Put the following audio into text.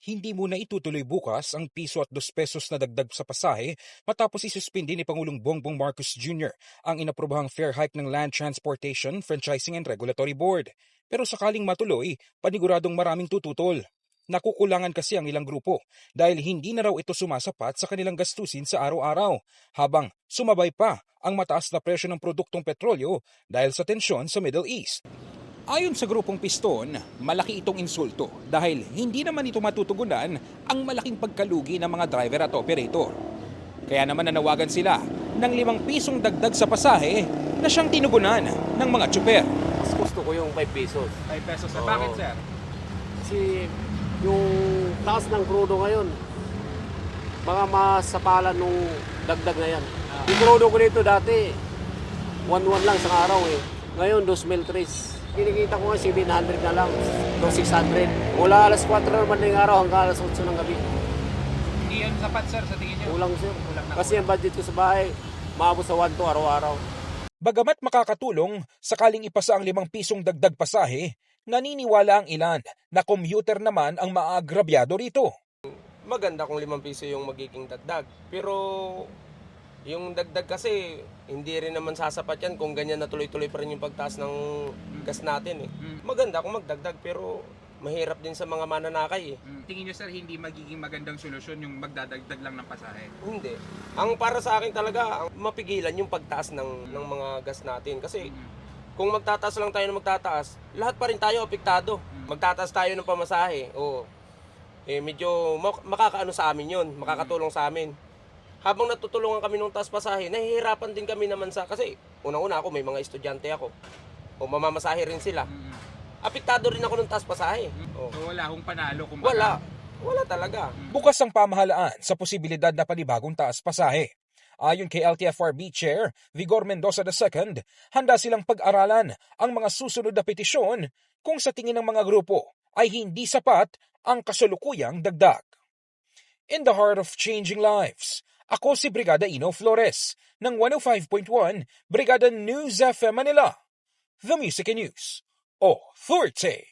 Hindi muna itutuloy bukas ang piso at 2 pesos na dagdag sa pasahe matapos isuspindi ni Pangulong Bongbong Marcos Jr. ang inaprobahang fare hike ng Land Transportation, Franchising and Regulatory Board. Pero sakaling matuloy, paniguradong maraming tututol. Nakukulangan kasi ang ilang grupo dahil hindi na raw ito sumasapat sa kanilang gastusin sa araw-araw, habang sumabay pa ang mataas na presyo ng produktong petrolyo dahil sa tensyon sa Middle East. Ayon sa grupong Piston, malaki itong insulto dahil hindi naman ito matutugunan ang malaking pagkalugi ng mga driver at operator. Kaya naman nanawagan sila ng 5 pisong dagdag sa pasahe na siyang tinugunan ng mga tsuper. Mas gusto ko yung 5 pesos. 5 pesos Oo. Bakit, sir? Kasi yung taas ng crudo ngayon, mga masapalan nung dagdag na yan. Yung crudo ko dito dati, 1-1 lang sa araw eh. Ngayon, 2,003. Kinikita ko nga 700 na lang, 600. Mula alas 4 naman ng araw hanggang alas 8 ng gabi. Hindi yan sapat, sir, sa tingin niyo? Kulang sir. Kasi ang budget ko sa bahay, maabot sa 1 to araw-araw. Bagamat makakatulong sakaling ipasa ang 5 pisong dagdag pasahe, naniniwala ang ilan na commuter naman ang maagrabyado rito. Maganda kung 5 piso yung magiging dagdag. Pero yung dagdag kasi, hindi rin naman sasapat yan kung ganyan na tuloy-tuloy pa rin yung pagtaas ng gas natin eh. Maganda kung magdagdag pero mahirap din sa mga mananakay eh. Tingin niyo, sir, hindi magiging magandang solusyon yung magdadagdag lang ng pasahe? Hindi. Ang para sa akin talaga, ang mapigilan yung pagtaas ng mga gas natin. Kasi kung magtataas lang tayo ng magtataas, lahat pa rin tayo apektado. Magtataas tayo ng pamasahe. O, medyo makakaano sa amin yun, makakatulong sa amin. Habang natutulungan kami ng taas pasahe, nahihirapan din kami naman kasi unang-una ako, may mga estudyante ako. O mamamasahe rin sila. Apektado rin ako ng taas pasahe. O, So wala akong panalo kung wala talaga. Bukas ang pamahalaan sa posibilidad na panibagong taas pasahe. Ayon kay LTFRB Chair Vigor Mendoza II, handa silang pag-aralan ang mga susunod na petisyon kung sa tingin ng mga grupo ay hindi sapat ang kasalukuyang dagdag. In the heart of changing lives, ako si Brigada Ino Flores ng 105.1 Brigada News FM Manila. The Music and News Authority.